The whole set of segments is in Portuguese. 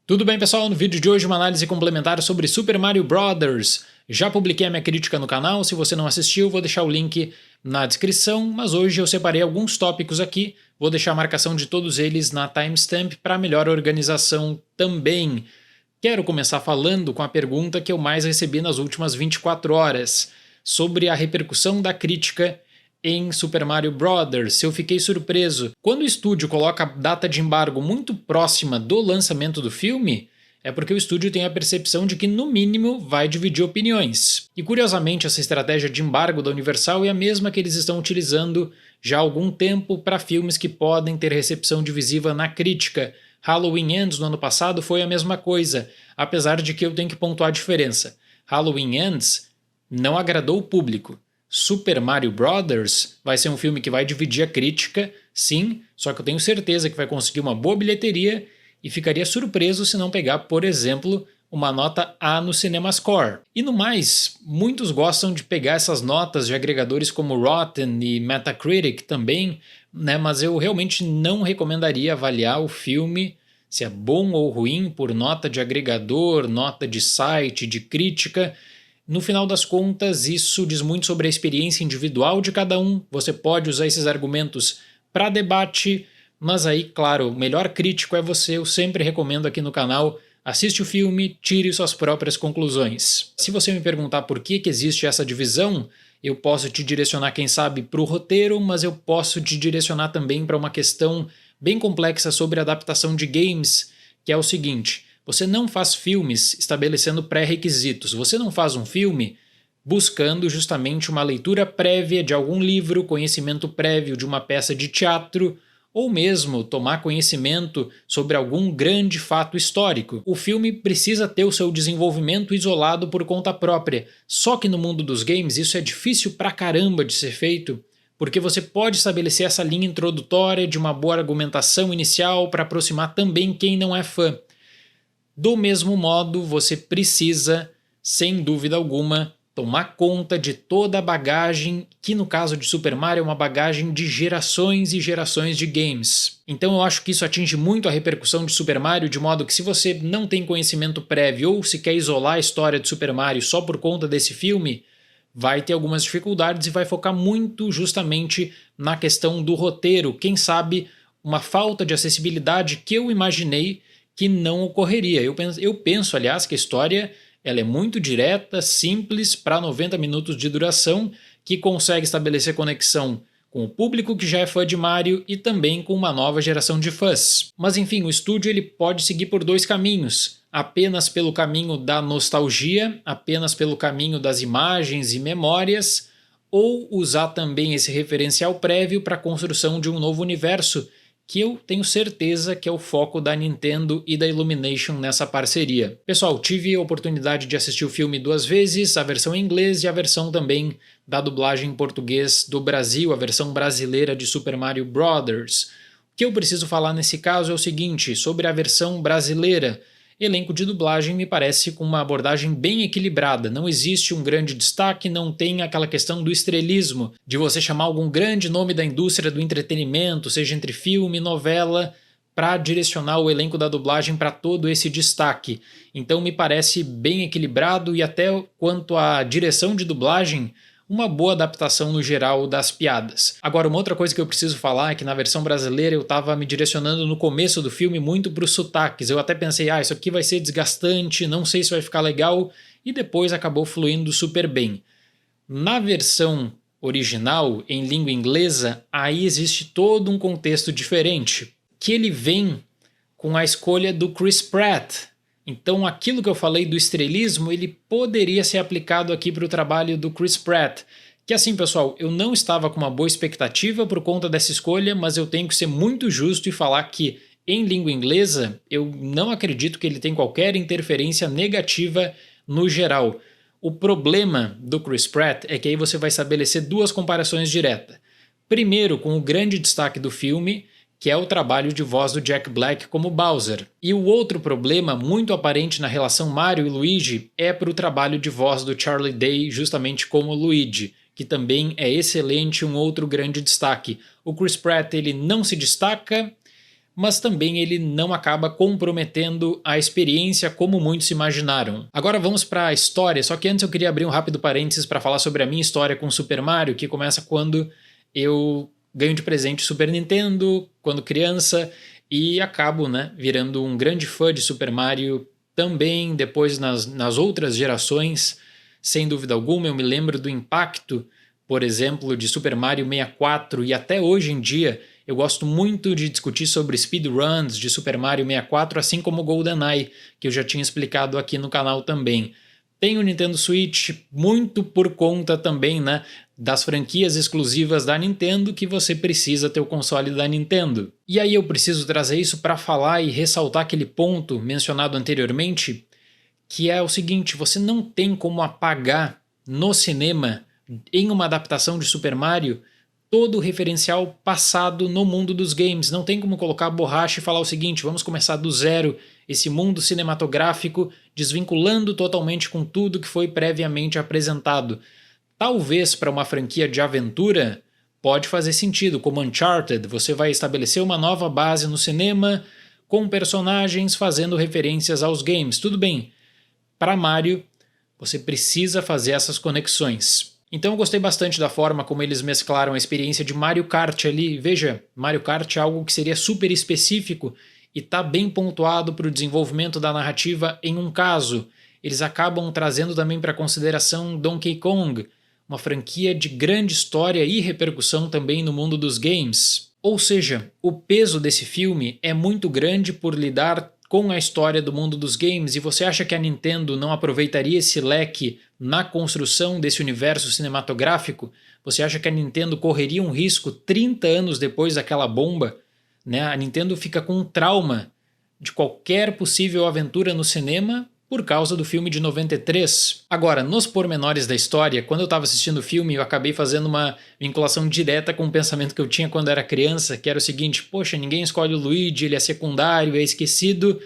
Tudo bem, pessoal? No vídeo de hoje uma análise complementar sobre Super Mario Bros. Já publiquei a minha crítica no canal, se você não assistiu vou deixar o link na descrição, mas hoje eu separei alguns tópicos aqui, vou deixar a marcação de todos eles na timestamp para melhor organização também. Quero começar falando com a pergunta que eu mais recebi nas últimas 24 horas, sobre a repercussão da crítica em Super Mario Bros. Se eu fiquei surpreso. Quando o estúdio coloca a data de embargo muito próxima do lançamento do filme, é porque o estúdio tem a percepção de que, no mínimo, vai dividir opiniões. E curiosamente, essa estratégia de embargo da Universal é a mesma que eles estão utilizando já há algum tempo para filmes que podem ter recepção divisiva na crítica. Halloween Ends no ano passado foi a mesma coisa, apesar de que eu tenho que pontuar a diferença. Halloween Ends não agradou o público. Super Mario Bros. Vai ser um filme que vai dividir a crítica, sim, só que eu tenho certeza que vai conseguir uma boa bilheteria e ficaria surpreso se não pegar, por exemplo, uma nota A no CinemaScore. E no mais, muitos gostam de pegar essas notas de agregadores como Rotten e Metacritic também, né, mas eu realmente não recomendaria avaliar o filme, se é bom ou ruim, por nota de agregador, nota de site, de crítica. No final das contas, isso diz muito sobre a experiência individual de cada um. Você pode usar esses argumentos para debate, mas aí, claro, o melhor crítico é você. Eu sempre recomendo aqui no canal, assiste o filme, tire suas próprias conclusões. Se você me perguntar por que existe essa divisão, eu posso te direcionar, quem sabe, para o roteiro, mas eu posso te direcionar também para uma questão bem complexa sobre adaptação de games, que é o seguinte: você não faz filmes estabelecendo pré-requisitos, você não faz um filme buscando justamente uma leitura prévia de algum livro, conhecimento prévio de uma peça de teatro, ou mesmo tomar conhecimento sobre algum grande fato histórico. O filme precisa ter o seu desenvolvimento isolado por conta própria, só que no mundo dos games isso é difícil pra caramba de ser feito, porque você pode estabelecer essa linha introdutória de uma boa argumentação inicial para aproximar também quem não é fã. Do mesmo modo, você precisa, sem dúvida alguma, tomar conta de toda a bagagem, que no caso de Super Mario é uma bagagem de gerações e gerações de games. Então eu acho que isso atinge muito a repercussão de Super Mario, de modo que se você não tem conhecimento prévio ou se quer isolar a história de Super Mario só por conta desse filme, vai ter algumas dificuldades e vai focar muito justamente na questão do roteiro. Quem sabe uma falta de acessibilidade que eu imaginei que não ocorreria. Eu penso, aliás, que a história ela é muito direta, simples, para 90 minutos de duração, que consegue estabelecer conexão com o público que já é fã de Mario e também com uma nova geração de fãs. Mas enfim, o estúdio ele pode seguir por dois caminhos: apenas pelo caminho da nostalgia, apenas pelo caminho das imagens e memórias, ou usar também esse referencial prévio para a construção de um novo universo, que eu tenho certeza que é o foco da Nintendo e da Illumination nessa parceria. Pessoal, tive a oportunidade de assistir o filme duas vezes, a versão em inglês e a versão também da dublagem em português do Brasil, a versão brasileira de Super Mario Bros. O que eu preciso falar nesse caso é o seguinte: sobre a versão brasileira, elenco de dublagem me parece com uma abordagem bem equilibrada. Não existe um grande destaque, não tem aquela questão do estrelismo, de você chamar algum grande nome da indústria do entretenimento, seja entre filme e novela, para direcionar o elenco da dublagem para todo esse destaque. Então me parece bem equilibrado e até quanto à direção de dublagem, uma boa adaptação no geral das piadas. Agora, uma outra coisa que eu preciso falar é que na versão brasileira eu estava me direcionando no começo do filme muito para os sotaques. Eu até pensei, isso aqui vai ser desgastante, não sei se vai ficar legal, e depois acabou fluindo super bem. Na versão original, em língua inglesa, aí existe todo um contexto diferente, que ele vem com a escolha do Chris Pratt. Então aquilo que eu falei do estrelismo, ele poderia ser aplicado aqui para o trabalho do Chris Pratt. Que assim, pessoal, eu não estava com uma boa expectativa por conta dessa escolha, mas eu tenho que ser muito justo e falar que em língua inglesa eu não acredito que ele tem qualquer interferência negativa no geral. O problema do Chris Pratt é que aí você vai estabelecer duas comparações diretas. Primeiro, com o grande destaque do filme, que é o trabalho de voz do Jack Black como Bowser. E o outro problema muito aparente na relação Mario e Luigi é para o trabalho de voz do Charlie Day justamente como Luigi, que também é excelente, um outro grande destaque. O Chris Pratt ele não se destaca, mas também ele não acaba comprometendo a experiência como muitos imaginaram. Agora vamos para a história, só que antes eu queria abrir um rápido parênteses para falar sobre a minha história com Super Mario, que começa quando eu ganho de presente Super Nintendo, quando criança, e acabo, né, virando um grande fã de Super Mario também depois nas outras gerações. Sem dúvida alguma, eu me lembro do impacto, por exemplo, de Super Mario 64, e até hoje em dia eu gosto muito de discutir sobre speedruns de Super Mario 64, assim como GoldenEye, que eu já tinha explicado aqui no canal também. Tem o Nintendo Switch muito por conta também, né, das franquias exclusivas da Nintendo, que você precisa ter o console da Nintendo. E aí eu preciso trazer isso para falar e ressaltar aquele ponto mencionado anteriormente, que é o seguinte: você não tem como apagar no cinema, em uma adaptação de Super Mario, todo o referencial passado no mundo dos games. Não tem como colocar a borracha e falar o seguinte: vamos começar do zero esse mundo cinematográfico, desvinculando totalmente com tudo que foi previamente apresentado. Talvez para uma franquia de aventura pode fazer sentido, como Uncharted, você vai estabelecer uma nova base no cinema com personagens fazendo referências aos games. Tudo bem, para Mario você precisa fazer essas conexões. Então eu gostei bastante da forma como eles mesclaram a experiência de Mario Kart ali. Veja, Mario Kart é algo que seria super específico e está bem pontuado para o desenvolvimento da narrativa em um caso. Eles acabam trazendo também para consideração Donkey Kong, uma franquia de grande história e repercussão também no mundo dos games. Ou seja, o peso desse filme é muito grande por lidar com a história do mundo dos games, e você acha que a Nintendo não aproveitaria esse leque na construção desse universo cinematográfico? Você acha que a Nintendo correria um risco 30 anos depois daquela bomba? Né? A Nintendo fica com um trauma de qualquer possível aventura no cinema por causa do filme de 93. Agora, nos pormenores da história, quando eu estava assistindo o filme, eu acabei fazendo uma vinculação direta com o pensamento que eu tinha quando era criança, que era o seguinte: poxa, ninguém escolhe o Luigi, ele é secundário, é esquecido.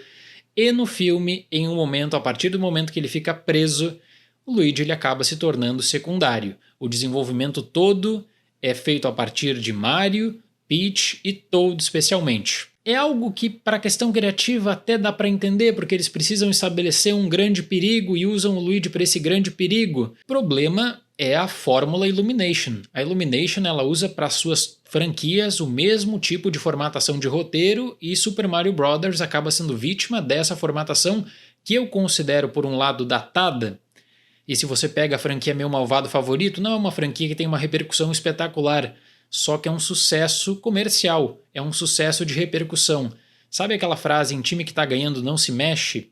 E no filme, em um momento, a partir do momento que ele fica preso, o Luigi ele acaba se tornando secundário. O desenvolvimento todo é feito a partir de Mario, Peach e Toad especialmente. É algo que, para a questão criativa, até dá para entender, porque eles precisam estabelecer um grande perigo e usam o Luigi para esse grande perigo. O problema é a fórmula Illumination. A Illumination ela usa para suas franquias o mesmo tipo de formatação de roteiro, e Super Mario Bros. Acaba sendo vítima dessa formatação, que eu considero, por um lado, datada. E se você pega a franquia Meu Malvado Favorito, não é uma franquia que tem uma repercussão espetacular, só que é um sucesso comercial, é um sucesso de repercussão. Sabe aquela frase: em time que está ganhando não se mexe?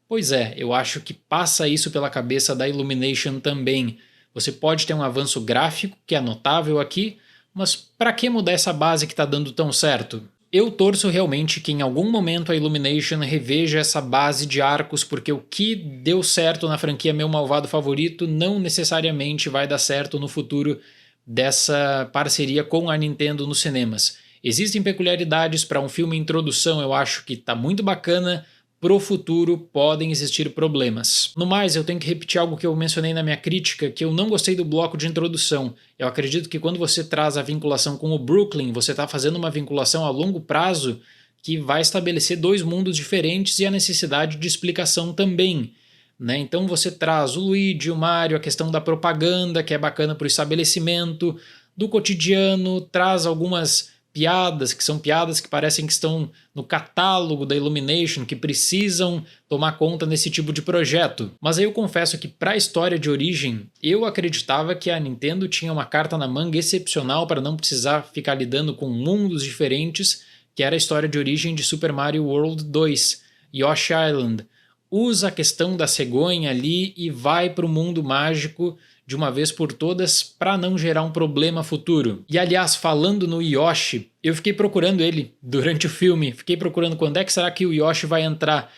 Pois é, eu acho que passa isso pela cabeça da Illumination também. Você pode ter um avanço gráfico, que é notável aqui, mas para que mudar essa base que está dando tão certo? Eu torço realmente que em algum momento a Illumination reveja essa base de arcos, porque o que deu certo na franquia Meu Malvado Favorito não necessariamente vai dar certo no futuro dessa parceria com a Nintendo nos cinemas. Existem peculiaridades para um filme introdução, eu acho que está muito bacana. Pro futuro podem existir problemas. No mais, eu tenho que repetir algo que eu mencionei na minha crítica, que eu não gostei do bloco de introdução. Eu acredito que quando você traz a vinculação com o Brooklyn, você está fazendo uma vinculação a longo prazo que vai estabelecer dois mundos diferentes e a necessidade de explicação também. Né? Então você traz o Luigi, o Mario, a questão da propaganda, que é bacana para o estabelecimento, do cotidiano, traz algumas piadas, que são piadas que parecem que estão no catálogo da Illumination, que precisam tomar conta nesse tipo de projeto. Mas aí eu confesso que para a história de origem, eu acreditava que a Nintendo tinha uma carta na manga excepcional para não precisar ficar lidando com mundos diferentes, que era a história de origem de Super Mario World 2, Yoshi Island. Usa a questão da cegonha ali e vai para o mundo mágico de uma vez por todas para não gerar um problema futuro. E aliás, falando no Yoshi, eu fiquei procurando ele durante o filme, fiquei procurando quando é que será que o Yoshi vai entrar,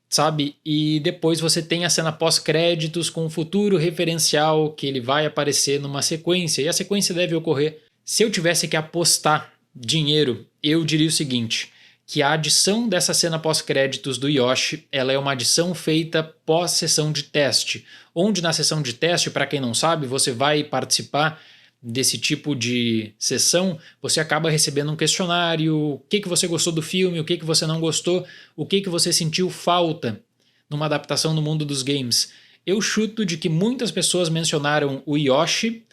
sabe? E depois você tem a cena pós-créditos com um futuro referencial que ele vai aparecer numa sequência, e a sequência deve ocorrer. Se eu tivesse que apostar dinheiro, eu diria o seguinte: que a adição dessa cena pós-créditos do Yoshi, ela é uma adição feita pós-sessão de teste, onde na sessão de teste, para quem não sabe, você vai participar desse tipo de sessão, você acaba recebendo um questionário, o que você gostou do filme, o que você não gostou, o que você sentiu falta numa adaptação no mundo dos games. Eu chuto de que muitas pessoas mencionaram o Yoshi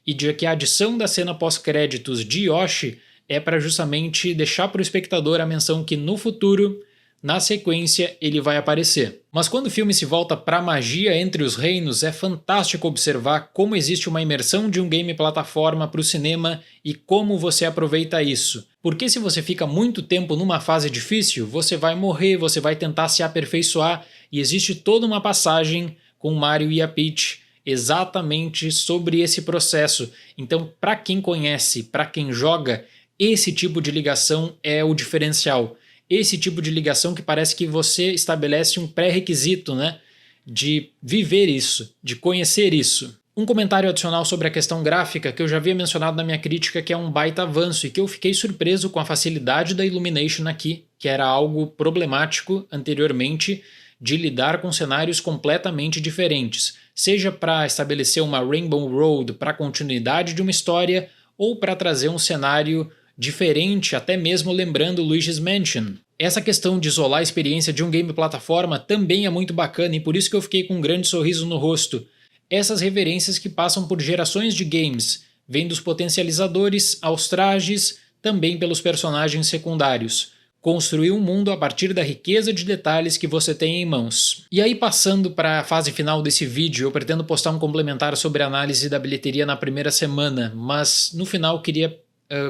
e de que a adição da cena pós-créditos de Yoshi é para justamente deixar para o espectador a menção que no futuro, na sequência, ele vai aparecer. Mas quando o filme se volta para a magia entre os reinos, é fantástico observar como existe uma imersão de um game plataforma para o cinema e como você aproveita isso. Porque se você fica muito tempo numa fase difícil, você vai morrer, você vai tentar se aperfeiçoar e existe toda uma passagem com o Mario e a Peach exatamente sobre esse processo. Então, para quem conhece, para quem joga, esse tipo de ligação é o diferencial. Esse tipo de ligação que parece que você estabelece um pré-requisito, né, de viver isso, de conhecer isso. Um comentário adicional sobre a questão gráfica que eu já havia mencionado na minha crítica, que é um baita avanço e que eu fiquei surpreso com a facilidade da Illumination aqui, que era algo problemático anteriormente de lidar com cenários completamente diferentes, seja para estabelecer uma Rainbow Road para a continuidade de uma história ou para trazer um cenário diferente, até mesmo lembrando Luigi's Mansion. Essa questão de isolar a experiência de um game plataforma também é muito bacana e por isso que eu fiquei com um grande sorriso no rosto. Essas referências que passam por gerações de games, vêm dos potencializadores aos trajes, também pelos personagens secundários. Construir um mundo a partir da riqueza de detalhes que você tem em mãos. E aí, passando para a fase final desse vídeo, eu pretendo postar um complementar sobre a análise da bilheteria na primeira semana, mas no final queria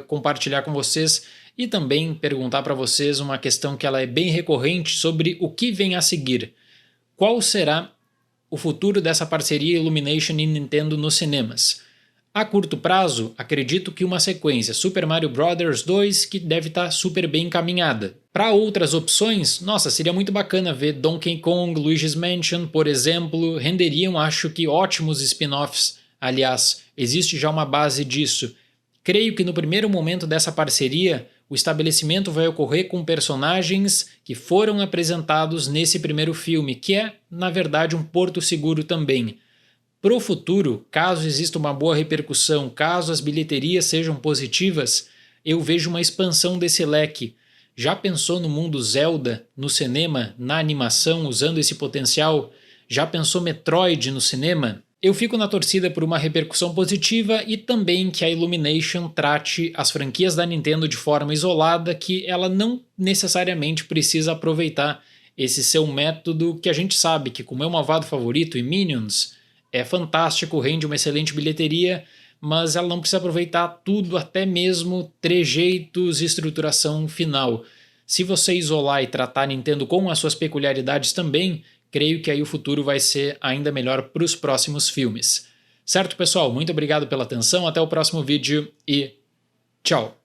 compartilhar com vocês e também perguntar para vocês uma questão que ela é bem recorrente sobre o que vem a seguir. Qual será o futuro dessa parceria Illumination e Nintendo nos cinemas? A curto prazo, acredito que uma sequência Super Mario Bros. 2 que deve estar super bem encaminhada. Para outras opções, nossa, seria muito bacana ver Donkey Kong, Luigi's Mansion, por exemplo, renderiam, acho que, ótimos spin-offs. Aliás, existe já uma base disso. Creio que no primeiro momento dessa parceria, o estabelecimento vai ocorrer com personagens que foram apresentados nesse primeiro filme, que é, na verdade, um porto seguro também. Pro futuro, caso exista uma boa repercussão, caso as bilheterias sejam positivas, eu vejo uma expansão desse leque. Já pensou no mundo Zelda, no cinema, na animação, usando esse potencial? Já pensou Metroid no cinema? Eu fico na torcida por uma repercussão positiva e também que a Illumination trate as franquias da Nintendo de forma isolada, que ela não necessariamente precisa aproveitar esse seu método que a gente sabe que, como é o malvado favorito e Minions, é fantástico, rende uma excelente bilheteria, mas ela não precisa aproveitar tudo, até mesmo trejeitos e estruturação final. Se você isolar e tratar a Nintendo com as suas peculiaridades também, creio que aí o futuro vai ser ainda melhor para os próximos filmes. Certo, pessoal? Muito obrigado pela atenção, até o próximo vídeo e tchau!